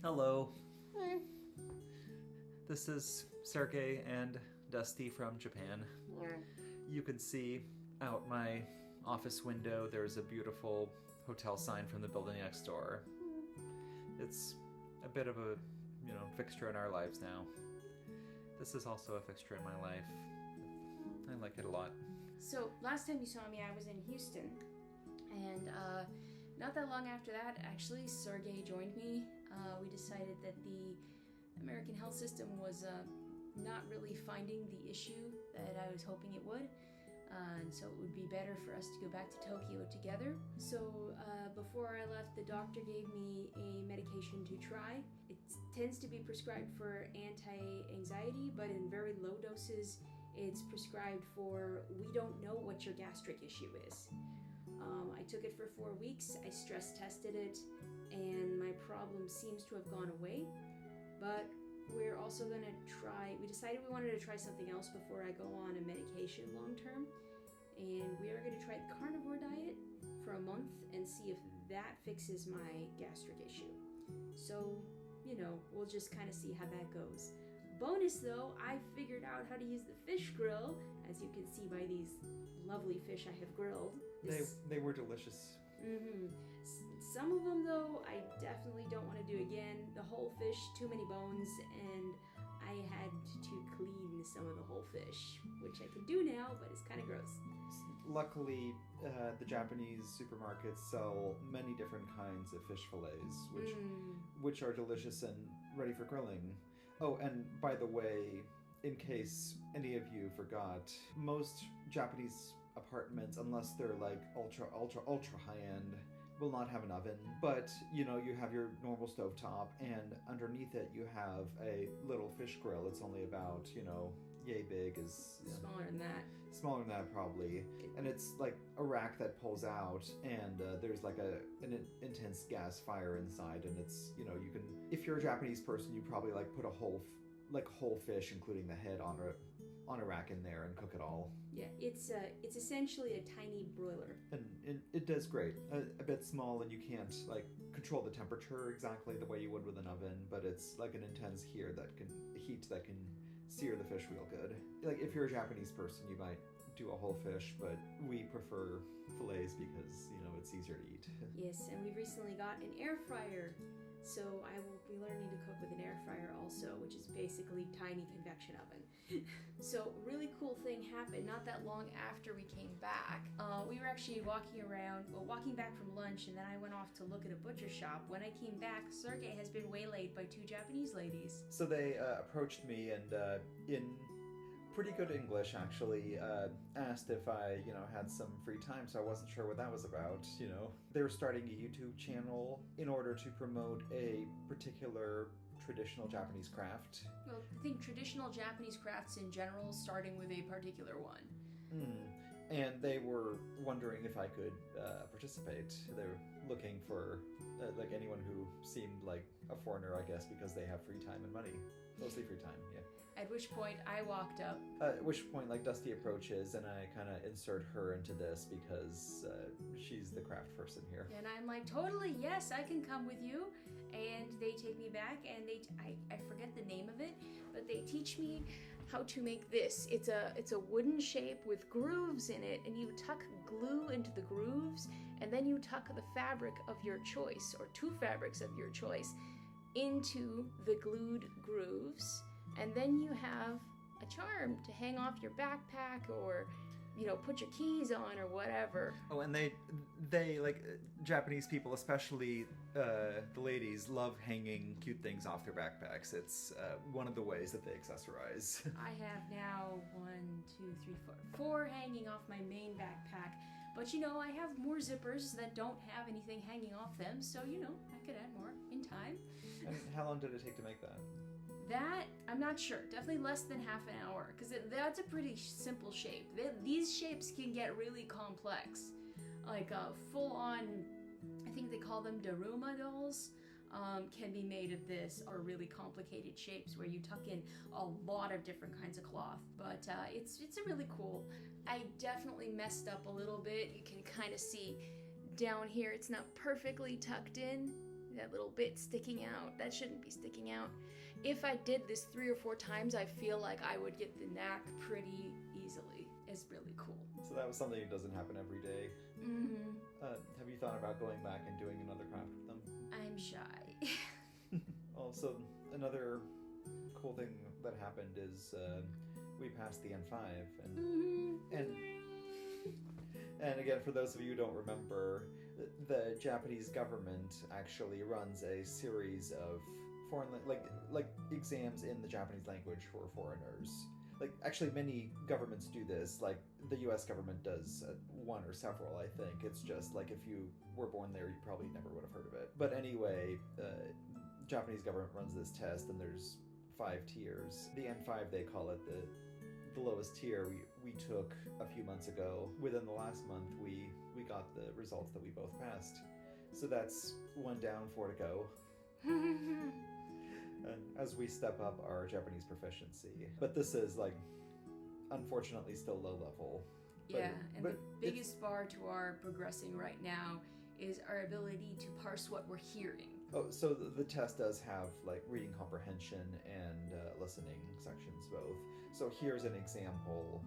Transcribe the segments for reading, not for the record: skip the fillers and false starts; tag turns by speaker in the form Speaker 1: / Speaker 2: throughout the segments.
Speaker 1: Hello. This is Sergey and Dusty from Japan. You can see out my office window there's a beautiful hotel sign from the building next door. It's a bit of a, fixture in our lives now. This is also a fixture in my life. I like it a lot.
Speaker 2: So, last time you saw me, I was in Houston. And not that long after that, actually, Sergey joined me. We decided that the American health system was not really finding the issue that I was hoping it would. And so it would be better for us to go back to Tokyo together. So before I left, the doctor gave me a medication to try. It tends to be prescribed for anti-anxiety, but in very low doses, it's prescribed for we don't know what your gastric issue is. I took it for 4 weeks. I stress tested it, and my problem seems to have gone away. But we're also going to try, we decided we wanted to try something else before I go on a medication long term. And we are going to try the carnivore diet for a month and see if that fixes my gastric issue. So, we'll just kind of see how that goes. Bonus though, I figured out how to use the fish grill, as you can see by these lovely fish I have grilled.
Speaker 1: They were delicious.
Speaker 2: Mm-hmm. Some of them though, I definitely don't want to do again. The whole fish, too many bones, and I had to clean some of the whole fish, which I can do now, but it's kind of gross.
Speaker 1: Luckily, the Japanese supermarkets sell many different kinds of fish fillets, which are delicious and ready for grilling. Oh, and by the way, in case any of you forgot, most Japanese apartments, unless they're like ultra high-end, will not have an oven. But, you have your normal stovetop, and underneath it you have a little fish grill. It's only about, yay big.
Speaker 2: Smaller than that.
Speaker 1: Smaller than that, probably. And it's like a rack that pulls out, and there's like an intense gas fire inside, and it's, you can, if you're a Japanese person, you probably like put a whole fish, including the head, on a rack in there and cook it all.
Speaker 2: Yeah, it's essentially a tiny broiler.
Speaker 1: And it does great. A bit small, and you can't control the temperature exactly the way you would with an oven, but it's like an intense heat that can sear the fish real good. Like if you're a Japanese person, you might do a whole fish, but we prefer fillets because, it's easier to eat.
Speaker 2: Yes, and we've recently got an air fryer. So I will be learning to cook with an air fryer also, which is basically tiny convection oven. So really cool thing happened not that long after we came back. We were actually walking back from lunch, and then I went off to look at a butcher shop. When I came back, Sergey has been waylaid by 2 Japanese ladies.
Speaker 1: So they approached me and in pretty good English, actually, asked if I, had some free time, so I wasn't sure what that was about, They were starting a YouTube channel in order to promote a particular traditional Japanese craft.
Speaker 2: Well, I think traditional Japanese crafts in general, starting with a particular one.
Speaker 1: And they were wondering if I could participate. They were looking for anyone who seemed like a foreigner, I guess, because they have free time and money. Mostly free time, yeah.
Speaker 2: At which point I walked up.
Speaker 1: At which point, Dusty approaches, and I kind of insert her into this because she's the craft person here.
Speaker 2: And I'm like, totally, yes, I can come with you. And they take me back, and I forget the name of it, but they teach me how to make this. It's a wooden shape with grooves in it, and you tuck glue into the grooves, and then you tuck the fabric of your choice, or 2 fabrics of your choice, into the glued grooves, and then you have a charm to hang off your backpack or put your keys on or whatever.
Speaker 1: Oh, and they like Japanese people, especially the ladies, love hanging cute things off their backpacks. It's one of the ways that they accessorize.
Speaker 2: I have now 4 hanging off my main backpack, but I have more zippers that don't have anything hanging off them, so I could add more in time.
Speaker 1: And how long did it take to make that?
Speaker 2: That, I'm not sure. Definitely less than half an hour, because that's a pretty simple shape. These shapes can get really complex. Like full-on, I think they call them Daruma dolls, can be made of this, or really complicated shapes where you tuck in a lot of different kinds of cloth. But it's a really cool. I definitely messed up a little bit. You can kind of see down here it's not perfectly tucked in. that little bit sticking out. That shouldn't be sticking out. If I did this 3 or 4 times, I feel like I would get the knack pretty easily. It's really cool.
Speaker 1: So that was something that doesn't happen every day.
Speaker 2: Mm-hmm.
Speaker 1: Have you thought about going back and doing another craft with them?
Speaker 2: I'm shy.
Speaker 1: Also, another cool thing that happened is we passed the N5, and again, for those of you who don't remember, the Japanese government actually runs a series of foreign like exams in the Japanese language for foreigners. Like, actually, many governments do this. Like, the U.S. government does one or several, I think. It's just, like, if you were born there, you probably never would have heard of it. But anyway, Japanese government runs this test, and there's 5 tiers. The N5, they call it, the lowest tier we took a few months ago. Within the last month, we got the results that we both passed. So that's 1 down, 4 to go. As we step up our Japanese proficiency. But this is, like, unfortunately still low level.
Speaker 2: The biggest bar to our progressing right now is our ability to parse what we're hearing.
Speaker 1: Oh, so the test does have, like, reading comprehension and listening sections both. So here's an example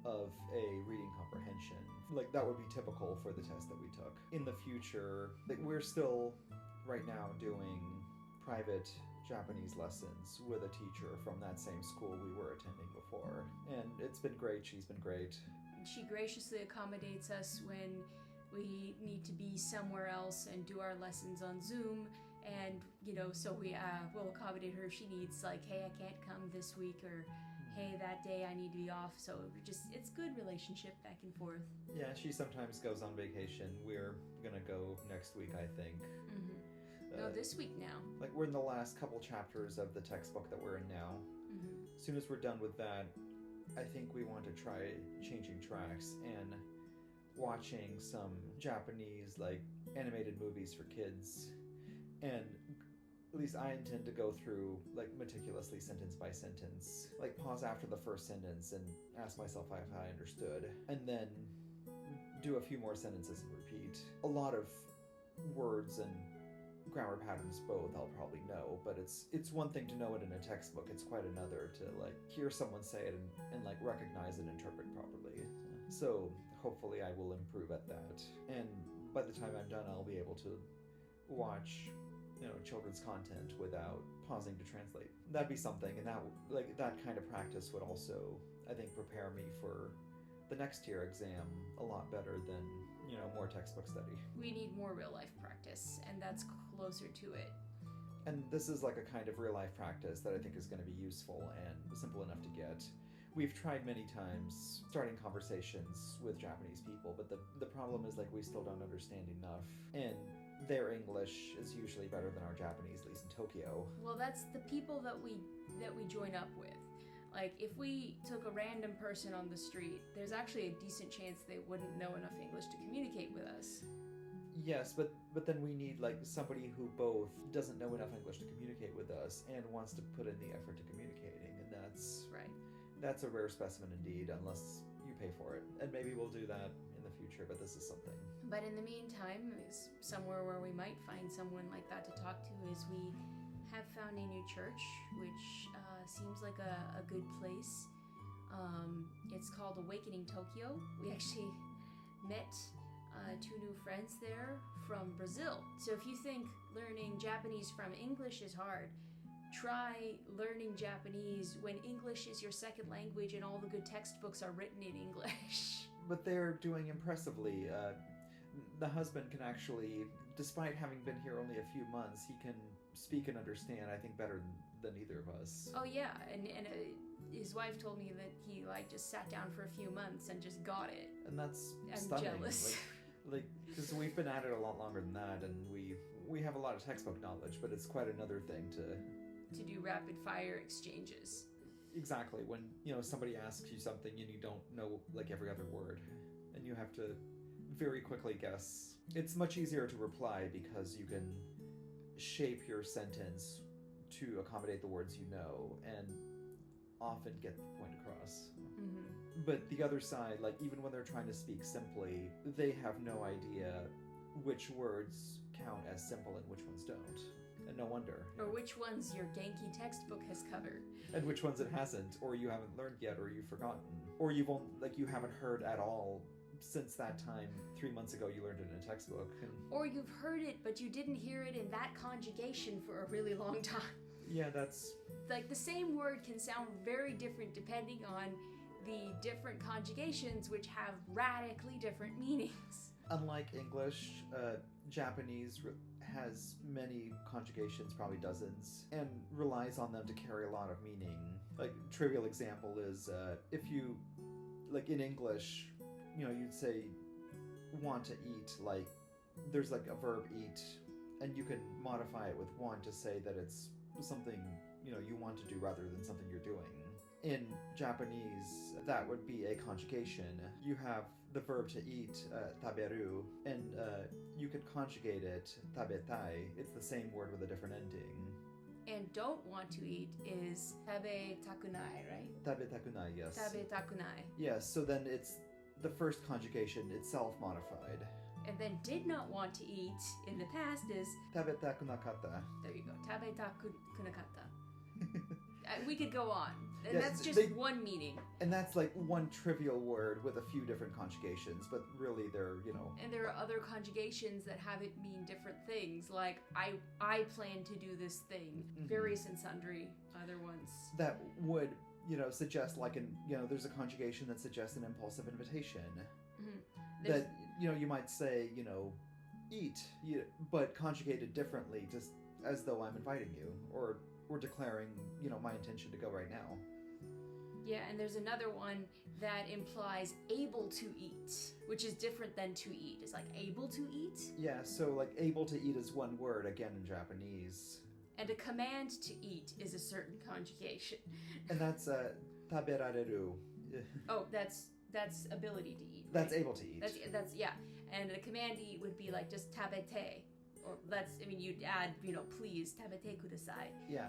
Speaker 1: of a reading comprehension. Like, that would be typical for the test that we took. In the future, like, we're still right now doing private Japanese lessons with a teacher from that same school we were attending before. And it's been great. She's been great.
Speaker 2: She graciously accommodates us when we need to be somewhere else and do our lessons on Zoom. And, so we'll accommodate her if she needs, like, hey, I can't come this week, or hey, that day I need to be off. So it's good relationship back and forth.
Speaker 1: Yeah, she sometimes goes on vacation. We're gonna go next week, I think.
Speaker 2: Mm-hmm. No, this week now.
Speaker 1: Like, we're in the last couple chapters of the textbook that we're in now.
Speaker 2: Mm-hmm.
Speaker 1: As soon as we're done with that, I think we want to try changing tracks and watching some Japanese, like, animated movies for kids. And at least I intend to go through, like, meticulously sentence by sentence, like, pause after the first sentence and ask myself if I understood, and then do a few more sentences and repeat. A lot of words and grammar patterns both I'll probably know, but it's one thing to know it in a textbook. It's quite another to, like, hear someone say it and like, recognize and interpret properly. So hopefully I will improve at that. And by the time I'm done, I'll be able to watch, children's content without pausing to translate. That'd be something, and that kind of practice would also, I think, prepare me for the next tier exam a lot better than, more textbook study.
Speaker 2: We need more real life practice, and that's closer to it.
Speaker 1: And this is like a kind of real life practice that I think is going to be useful and simple enough to get. We've tried many times starting conversations with Japanese people, but the problem is, like, we still don't understand enough. And their English is usually better than our Japanese, at least in Tokyo.
Speaker 2: Well, that's the people that we join up with. Like, if we took a random person on the street, there's actually a decent chance they wouldn't know enough English to communicate with us.
Speaker 1: Yes, but then we need, like, somebody who both doesn't know enough English to communicate with us and wants to put in the effort to communicating, and that's
Speaker 2: right.
Speaker 1: That's a rare specimen indeed, unless you pay for it. And maybe we'll do that in the future, but this is something.
Speaker 2: But in the meantime, somewhere where we might find someone like that to talk to is we have found a new church, which seems like a good place. It's called Awakening Tokyo. We actually met 2 new friends there from Brazil. So if you think learning Japanese from English is hard, try learning Japanese when English is your second language and all the good textbooks are written in English.
Speaker 1: But they're doing impressively. The husband can actually, despite having been here only a few months, he can speak and understand, I think, better than either of us.
Speaker 2: Oh yeah, and his wife told me that he, like, just sat down for a few months and just got it.
Speaker 1: And that's
Speaker 2: I'm
Speaker 1: stunning.
Speaker 2: jealous.
Speaker 1: Like, because we've been at it a lot longer than that, and we have a lot of textbook knowledge, but it's quite another thing to
Speaker 2: do rapid fire exchanges.
Speaker 1: Exactly. When, somebody asks you something and you don't know, like, every other word, and you have to very quickly guess. It's much easier to reply because you can shape your sentence to accommodate the words you know and often get the point across.
Speaker 2: Mm-hmm.
Speaker 1: But the other side, like, even when they're trying to speak simply, they have no idea which words count as simple and which ones don't. And no wonder.
Speaker 2: Or which ones your Genki textbook has covered.
Speaker 1: And which ones it hasn't, or you haven't learned yet, or you've forgotten. Or you haven't heard at all since that time 3 months ago you learned it in a textbook.
Speaker 2: Or you've heard it, but you didn't hear it in that conjugation for a really long time.
Speaker 1: Yeah, that's...
Speaker 2: Like, the same word can sound very different depending on the different conjugations, which have radically different meanings.
Speaker 1: Unlike English, Japanese has many conjugations, probably dozens, and relies on them to carry a lot of meaning. Like, trivial example is, if you, like in English, you'd say want to eat, like, there's like a verb eat, and you can modify it with want to say that it's something, you want to do rather than something you're doing. In Japanese, that would be a conjugation. You have the verb to eat, taberu, and you could conjugate it, tabetai. It's the same word with a different ending.
Speaker 2: And don't want to eat is tabetakunai, right?
Speaker 1: Tabetakunai, yes.
Speaker 2: Tabetakunai.
Speaker 1: Yes, so then it's the first conjugation itself modified.
Speaker 2: And then did not want to eat in the past is
Speaker 1: Tabetakunakata.
Speaker 2: there you go, tabetakunakata. We could go on. And
Speaker 1: Yes,
Speaker 2: that's just one meaning.
Speaker 1: And that's like one trivial word with a few different conjugations, but really they're,
Speaker 2: And there are other conjugations that have it mean different things, like I plan to do this thing. Various and sundry other ones.
Speaker 1: That would, suggest like there's a conjugation that suggests an impulsive invitation. That, you might say, eat, but conjugated differently, just as though I'm inviting you, or declaring, my intention to go right now.
Speaker 2: Yeah, and there's another one that implies able to eat, which is different than to eat. It's like able to eat.
Speaker 1: Yeah, so like able to eat is one word, again in Japanese.
Speaker 2: And a command to eat is a certain conjugation.
Speaker 1: And that's taberareru.
Speaker 2: Oh, that's ability to eat. Right?
Speaker 1: That's able to eat.
Speaker 2: That's yeah. And a command to eat would be like just tabete. Or you'd add, please, tabete kudasai.
Speaker 1: Yeah,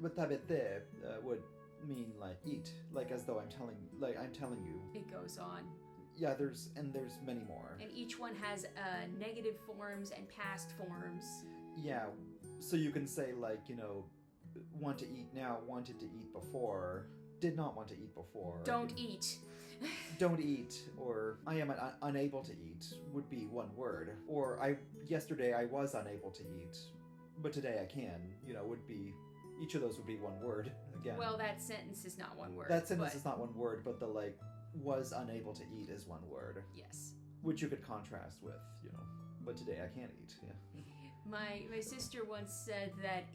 Speaker 1: but tabete would mean like eat, like as though I'm telling you.
Speaker 2: It goes on.
Speaker 1: Yeah, there's many more.
Speaker 2: And each one has negative forms and past forms.
Speaker 1: Yeah, so you can say like, want to eat now, wanted to eat before, did not want to eat before.
Speaker 2: Don't eat.
Speaker 1: Don't eat, or I am unable to eat would be one word. Or yesterday I was unable to eat, but today I can, would be, each of those would be one word again.
Speaker 2: Well, that sentence is not one word.
Speaker 1: That sentence is not one word, but the was unable to eat is one word.
Speaker 2: Yes.
Speaker 1: Which you could contrast with, but today I can't eat, yeah.
Speaker 2: My sister once said that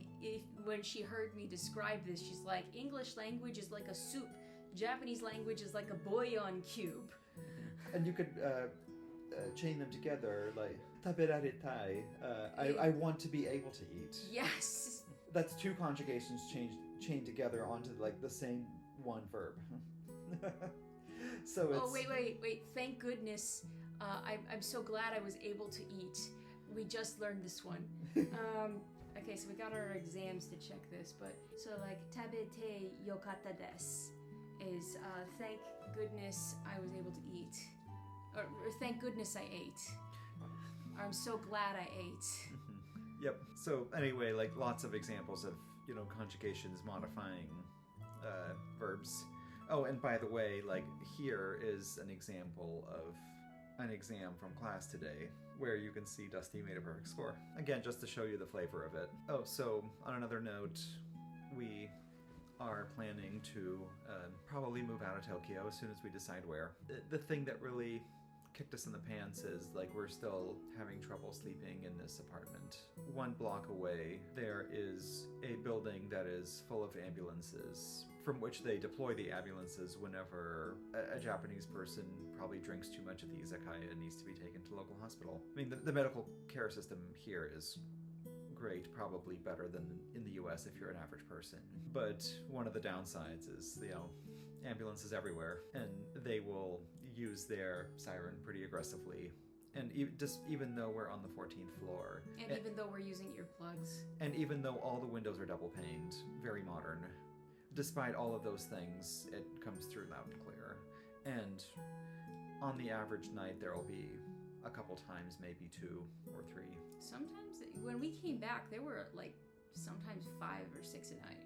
Speaker 2: when she heard me describe this, she's like, English language is like a soup. Japanese language is like a bouillon cube.
Speaker 1: And you could chain them together, like, taberaretai, I want to be able to eat.
Speaker 2: Yes.
Speaker 1: That's two conjugations chained together onto, like, the same one verb. So it's...
Speaker 2: Oh, wait. Thank goodness. I'm so glad I was able to eat. We just learned this one. Okay, so we got our exams to check this, but... So, like, tabete yokata desu is thank goodness I was able to eat. Or thank goodness I ate. Or I'm so glad I ate.
Speaker 1: Yep. So anyway, like lots of examples of, conjugations modifying verbs. Oh, and by the way, like here is an example of an exam from class today where you can see Dusty made a perfect score. Again, just to show you the flavor of it. Oh, so on another note, we are planning to probably move out of Tokyo as soon as we decide where. The thing that really kicked us in the pants is like we're still having trouble sleeping in this apartment. 1 block away there is a building that is full of ambulances from which they deploy the ambulances whenever a Japanese person probably drinks too much at the izakaya and needs to be taken to local hospital. I mean, the medical care system here is great, probably better than in the US if you're an average person. But one of the downsides is, ambulances everywhere, and they will use their siren pretty aggressively. And even though we're on the 14th floor.
Speaker 2: And even though we're using earplugs.
Speaker 1: And even though all the windows are double paned, very modern. Despite all of those things, it comes through loud and clear. And on the average night, there will be a couple times, maybe 2 or 3.
Speaker 2: Sometimes, when we came back, there were like sometimes 5 or 6 a night.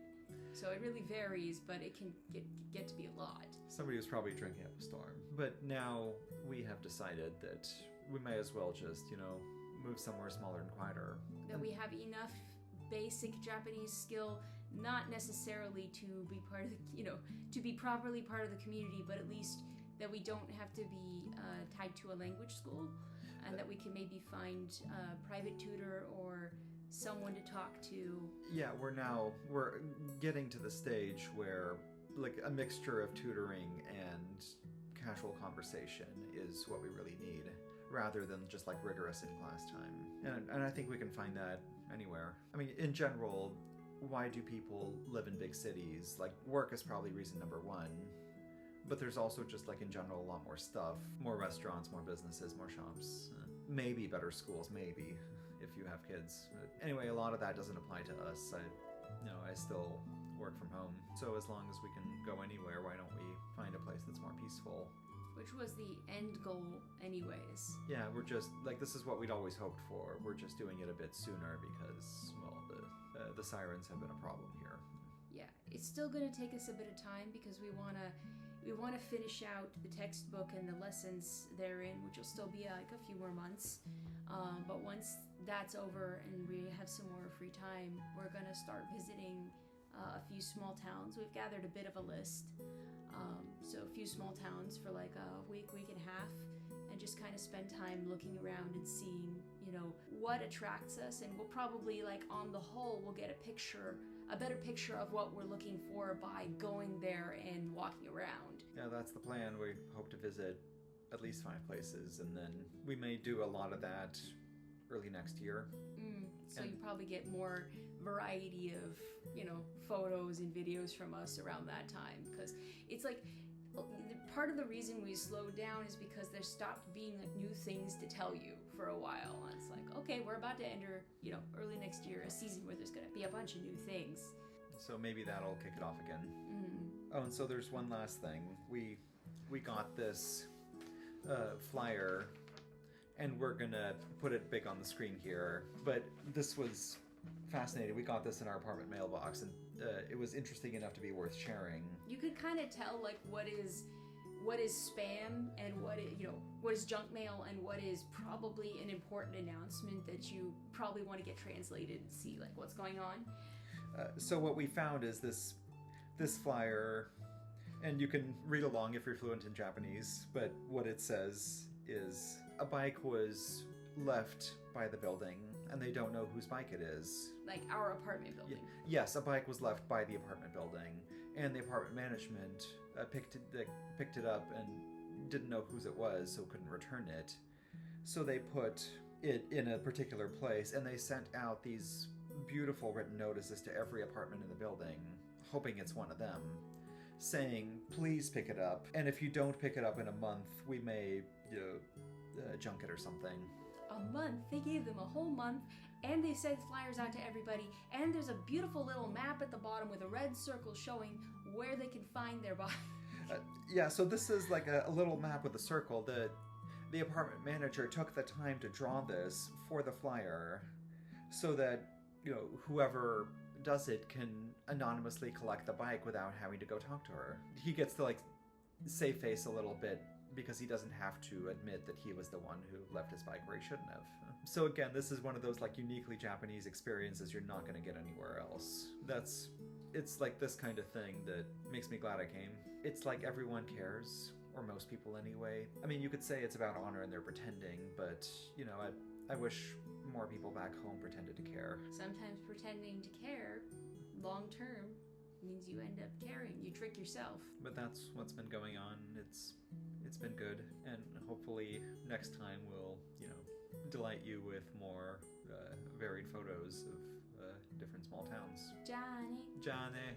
Speaker 2: So it really varies, but it can get to be a lot.
Speaker 1: Somebody was probably drinking up a storm. But now we have decided that we may as well just, move somewhere smaller and quieter.
Speaker 2: That we have enough basic Japanese skill, not necessarily to be part of the, to be properly part of the community, but at least that we don't have to be tied to a language school, and that we can maybe find a private tutor or someone to talk to.
Speaker 1: Yeah, we're getting to the stage where like a mixture of tutoring and casual conversation is what we really need, rather than just like rigorous in-class time. And I think we can find that anywhere. I mean, in general, why do people live in big cities? Like, work is probably reason number 1. But there's also just like in general a lot more stuff. More restaurants, more businesses, more shops. Maybe better schools, maybe, if you have kids. But anyway, a lot of that doesn't apply to us. I still work from home. So as long as we can go anywhere, why don't we find a place that's more peaceful?
Speaker 2: Which was the end goal anyways.
Speaker 1: Yeah, we're just, like, this is what we'd always hoped for. We're just doing it a bit sooner because, well, the sirens have been a problem here.
Speaker 2: Yeah, it's still going to take us a bit of time because we want to finish out the textbook and the lessons therein, which will still be like a few more months. But once that's over and we have some more free time, we're going to start visiting a few small towns. We've gathered a bit of a list. So a few small towns for like a week and a half, and just kind of spend time looking around and seeing, what attracts us. And we'll probably, like, on the whole, we'll get a better picture of what we're looking for by going there and walking around.
Speaker 1: Yeah, that's the plan. We hope to visit at least 5 places, and then we may do a lot of that early next year.
Speaker 2: So you probably get more variety of, photos and videos from us around that time, because it's like part of the reason we slowed down is because there stopped being like new things to tell you for a while. And it's like, okay, we're about to enter, early next year, a season where there's going to be a bunch of new things.
Speaker 1: So maybe that'll kick it off again. Oh, and so there's one last thing. We got this flyer, and we're gonna put it big on the screen here. But this was fascinating. We got this in our apartment mailbox, and it was interesting enough to be worth sharing.
Speaker 2: You could kind of tell like what is spam and what is junk mail and what is probably an important announcement that you probably want to get translated and see like what's going on.
Speaker 1: So what we found is this flyer, and you can read along if you're fluent in Japanese, but what it says is a bike was left by the building and they don't know whose bike it is.
Speaker 2: Like our apartment building.
Speaker 1: Yes, a bike was left by the apartment building, and the apartment management picked it up and didn't know whose it was, so couldn't return it. So they put it in a particular place, and they sent out these beautiful written notices to every apartment in the building, hoping it's one of them, saying, please pick it up, and if you don't pick it up in a month, we may, junk it or something.
Speaker 2: A month? They gave them a whole month, and they sent flyers out to everybody, and there's a beautiful little map at the bottom with a red circle showing where they can find their bike.
Speaker 1: Yeah, so this is like a little map with a circle. The apartment manager took the time to draw this for the flyer so that, whoever does it can anonymously collect the bike without having to go talk to her. He gets to like save face a little bit because he doesn't have to admit that he was the one who left his bike where he shouldn't have. So again, this is one of those like uniquely Japanese experiences you're not going to get anywhere else. It's like this kind of thing that makes me glad I came. It's like everyone cares, or most people anyway. I mean, you could say it's about honor and they're pretending, but I wish more people back home pretended to care.
Speaker 2: Sometimes pretending to care long term means you end up caring. You trick yourself.
Speaker 1: But that's what's been going on. It's been good, and hopefully next time we'll delight you with more varied photos of different small towns.
Speaker 2: Johnny.